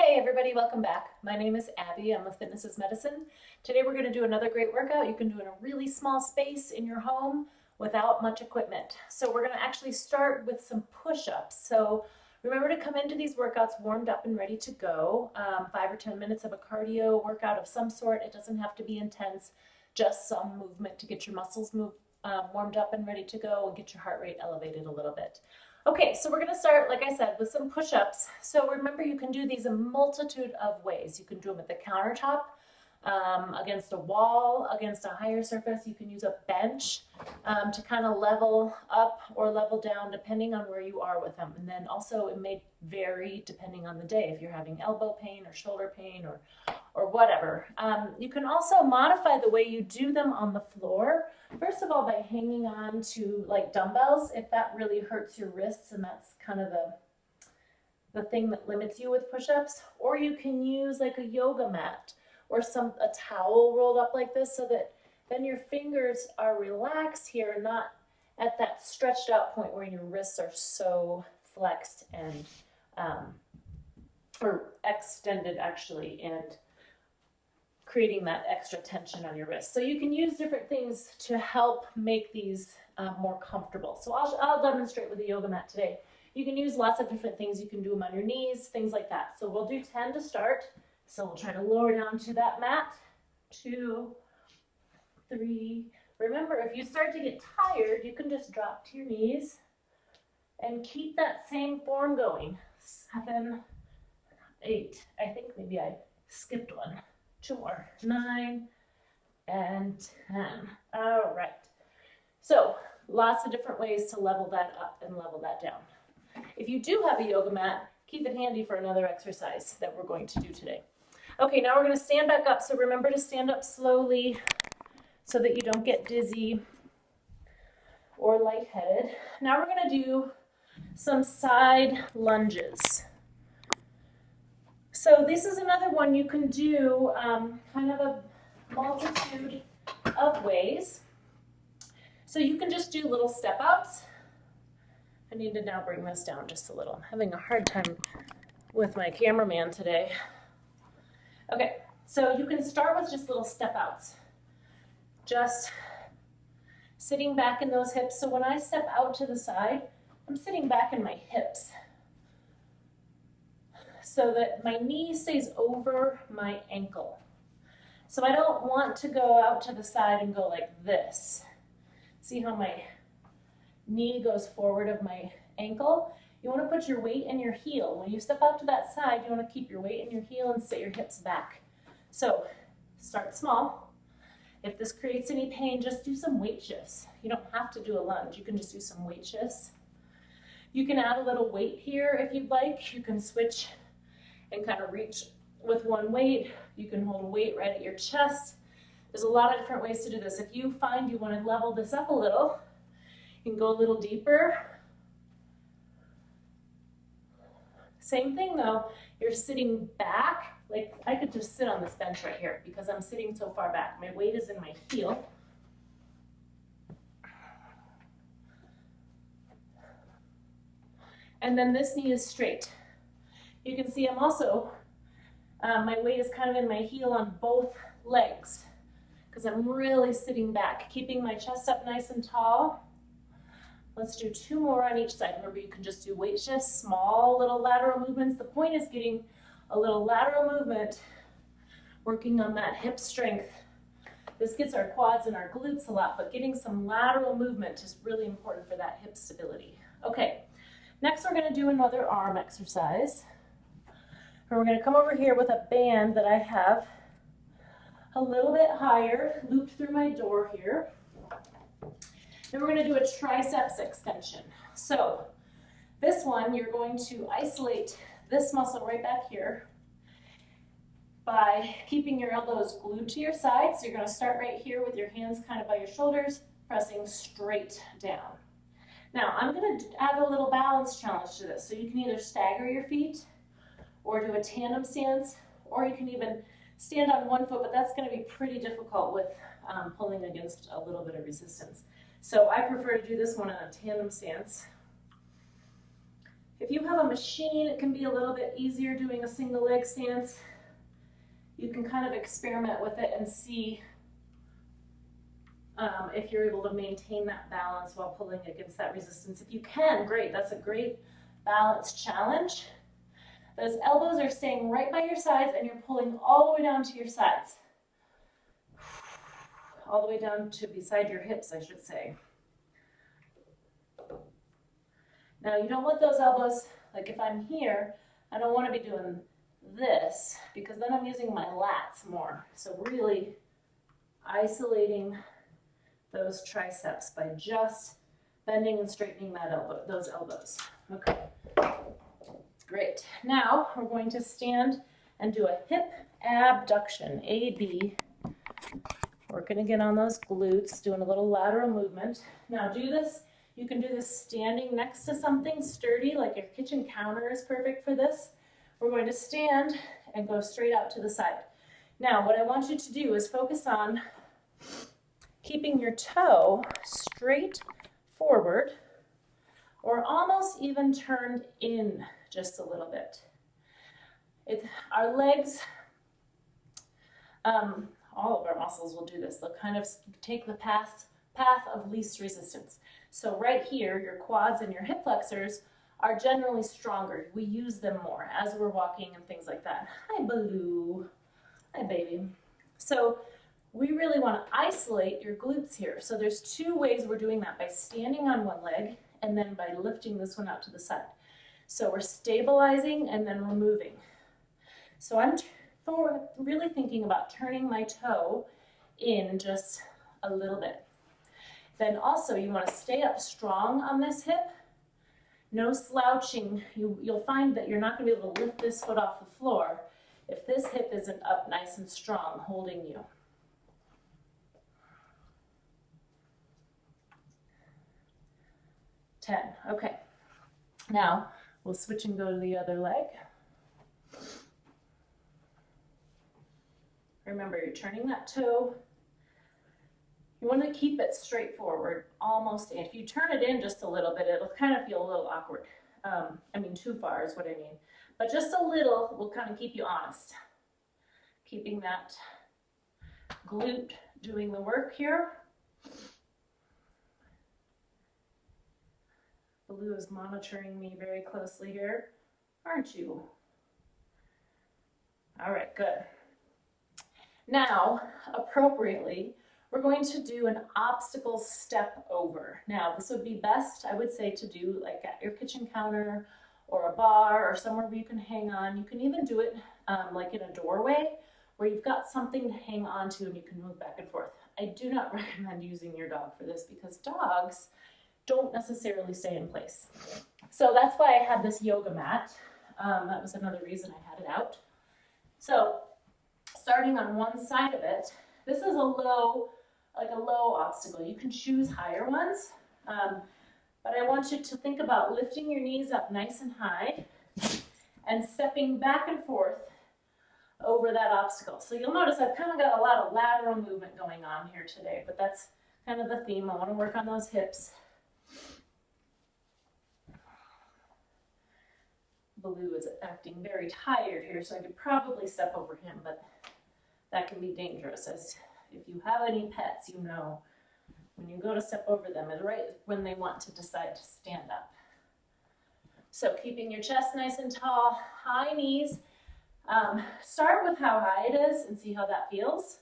Hey everybody, welcome back. My name is Abby. I'm with Fitness is Medicine. Today we're going to do another great workout you can do in a really small space in your home without much equipment. So we're going to actually start with some push-ups. So remember to come into these workouts warmed up and ready to go. 5 or 10 minutes of a cardio workout of some sort. It doesn't have to be intense, just some movement to get your muscles warmed up and ready to go and get your heart rate elevated a little bit. Okay, so we're going to start, like I said, with some push-ups. So remember, you can do these a multitude of ways. You can do them at the countertop, against a wall, against a higher surface. You can use a bench to kind of level up or level down depending on where you are with them. And then also it may vary depending on the day, if you're having elbow pain or shoulder pain or whatever. You can also modify the way you do them on the floor. First of all, by hanging on to like dumbbells, if that really hurts your wrists, and that's kind of the thing that limits you with push-ups. Or you can use like a yoga mat or a towel rolled up like this, so that then your fingers are relaxed here, not at that stretched out point where your wrists are so flexed and or extended actually, and creating that extra tension on your wrist. So you can use different things to help make these more comfortable. So I'll demonstrate with the yoga mat today. You can use lots of different things. You can do them on your knees, things like that. So we'll do 10 to start. So we'll try to lower down to that mat. 2, 3. Remember, if you start to get tired, you can just drop to your knees and keep that same form going. 7, 8. I think maybe I skipped one. 2 more. 9 and 10. All right. So lots of different ways to level that up and level that down. If you do have a yoga mat, keep it handy for another exercise that we're going to do today. Okay, now we're going to stand back up. So remember to stand up slowly so that you don't get dizzy or lightheaded. Now we're going to do some side lunges. So this is another one you can do kind of a multitude of ways. So you can just do little step ups. I need to now bring this down just a little. I'm having a hard time with my cameraman today. Okay, so you can start with just little step outs. Just sitting back in those hips. So when I step out to the side, I'm sitting back in my hips, so that my knee stays over my ankle. So I don't want to go out to the side and go like this. See how my knee goes forward of my ankle? You want to put your weight in your heel. When you step out to that side, you want to keep your weight in your heel and sit your hips back. So start small. If this creates any pain, just do some weight shifts. You don't have to do a lunge. You can just do some weight shifts. You can add a little weight here if you'd like. You can switch and kind of reach with one weight. You can hold a weight right at your chest. There's a lot of different ways to do this. If you find you want to level this up a little, you can go a little deeper. Same thing though, you're sitting back. Like I could just sit on this bench right here because I'm sitting so far back. My weight is in my heel. And then this knee is straight. You can see I'm also, my weight is kind of in my heel on both legs because I'm really sitting back, keeping my chest up nice and tall. Let's do 2 more on each side. Remember, you can just do weight shifts, small little lateral movements. The point is getting a little lateral movement, working on that hip strength. This gets our quads and our glutes a lot, but getting some lateral movement is really important for that hip stability. Okay, next we're going to do another arm exercise. And we're going to come over here with a band that I have a little bit higher, looped through my door here. Then we're going to do a triceps extension. So this one, you're going to isolate this muscle right back here by keeping your elbows glued to your sides. So you're going to start right here with your hands kind of by your shoulders, pressing straight down. Now I'm going to add a little balance challenge to this. So you can either stagger your feet or do a tandem stance, or you can even stand on one foot, but that's going to be pretty difficult with pulling against a little bit of resistance. So I prefer to do this one on a tandem stance. If you have a machine, it can be a little bit easier doing a single leg stance. You can kind of experiment with it and see if you're able to maintain that balance while pulling against that resistance. If you can, great. That's a great balance challenge. Those elbows are staying right by your sides and you're pulling all the way down to your sides. All the way down to beside your hips, I should say. Now you don't want those elbows, like if I'm here, I don't want to be doing this because then I'm using my lats more. So really isolating those triceps by just bending and straightening that those elbows. Okay, great. Now we're going to stand and do a hip abduction, AB. Working again on those glutes, doing a little lateral movement. Now do this, you can do this standing next to something sturdy, like your kitchen counter is perfect for this. We're going to stand and go straight out to the side. Now what I want you to do is focus on keeping your toe straight forward or almost even turned in just a little bit. Our legs, all of our muscles will do this. They'll kind of take the path of least resistance. So right here, your quads and your hip flexors are generally stronger. We use them more as we're walking and things like that. Hi, Baloo. Hi, baby. So we really want to isolate your glutes here. So there's two ways we're doing that, by standing on one leg and then by lifting this one out to the side. So we're stabilizing and then we're moving. So I'm really thinking about turning my toe in just a little bit. Then also you want to stay up strong on this hip. No slouching. You'll find that you're not going to be able to lift this foot off the floor if this hip isn't up nice and strong, holding you. 10. Okay. Now we'll switch and go to the other leg. Remember, you're turning that toe. You want to keep it straight forward, almost in. If you turn it in just a little bit, it'll kind of feel a little awkward. I mean, too far is what I mean. But just a little will kind of keep you honest. Keeping that glute doing the work here. Baloo is monitoring me very closely here, aren't you? All right, good. Now, appropriately, we're going to do an obstacle step over. Now, this would be best, I would say, to do like at your kitchen counter or a bar or somewhere where you can hang on. You can even do it like in a doorway where you've got something to hang on to and you can move back and forth. I do not recommend using your dog for this because dogs don't necessarily stay in place. So that's why I had this yoga mat. That was another reason I had it out. So starting on one side of it, this is a low obstacle. You can choose higher ones, but I want you to think about lifting your knees up nice and high and stepping back and forth over that obstacle. So you'll notice I've kind of got a lot of lateral movement going on here today, but that's kind of the theme. I want to work on those hips. Baloo is acting very tired here, so I could probably step over him, but that can be dangerous. As if you have any pets, you know when you go to step over them is right when they want to decide to stand up. So keeping your chest nice and tall, high knees. Start with how high it is and see how that feels.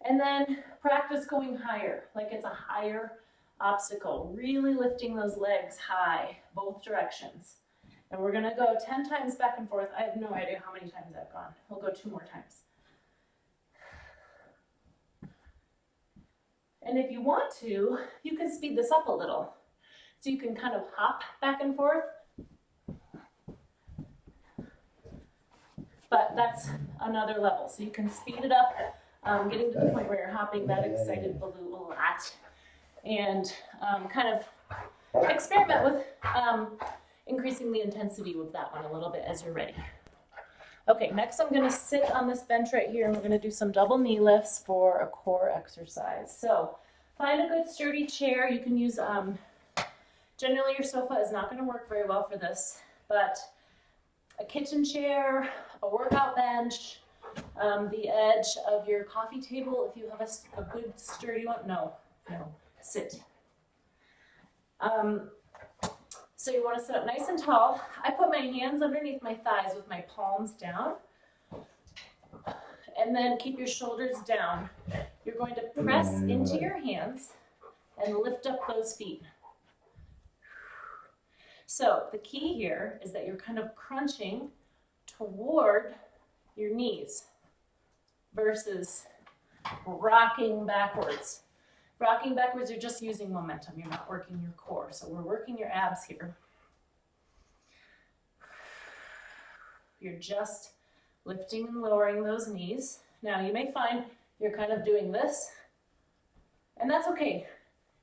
And then practice going higher, like it's a higher obstacle. Really lifting those legs high, both directions. And we're gonna go 10 times back and forth. I have no idea how many times I've gone. We'll go 2 more times. And if you want to, you can speed this up a little. So you can kind of hop back and forth. But that's another level. So you can speed it up, getting to the point where you're hopping. That excited Baloo a lot. And kind of experiment with increasing the intensity with that one a little bit as you're ready. Okay, next I'm gonna sit on this bench right here and we're gonna do some double knee lifts for a core exercise. So find a good sturdy chair. You can use, generally your sofa is not gonna work very well for this. but a kitchen chair, a workout bench, the edge of your coffee table, if you have a good sturdy one. No, sit. So you want to sit up nice and tall. I put my hands underneath my thighs with my palms down. And then keep your shoulders down. You're going to press into your hands and lift up those feet. So the key here is that you're kind of crunching toward your knees versus rocking backwards. Rocking backwards, you're just using momentum. You're not working your core. So we're working your abs here. You're just lifting and lowering those knees. Now you may find you're kind of doing this, and that's okay.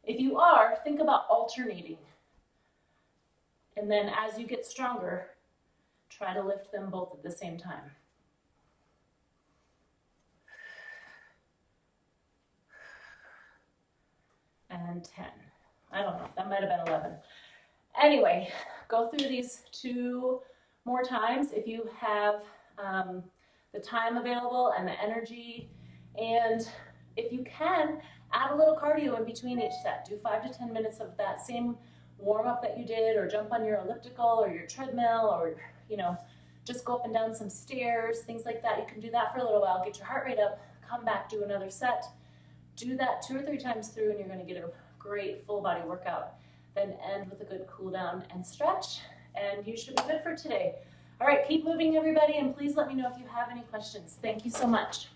If you are, think about alternating. And then as you get stronger, try to lift them both at the same time. And 10. I don't know, that might have been 11. Anyway, go through these 2 more times if you have the time available and the energy. And if you can, add a little cardio in between each set. Do 5 to 10 minutes of that same warm-up that you did, or jump on your elliptical or your treadmill, or just go up and down some stairs, things like that. You can do that for a little while, get your heart rate up, come back, do another set. Do that 2 or 3 times through, and you're going to get a great full body workout. Then end with a good cool down and stretch, and you should be good for today. All right, keep moving, everybody, and please let me know if you have any questions. Thank you so much.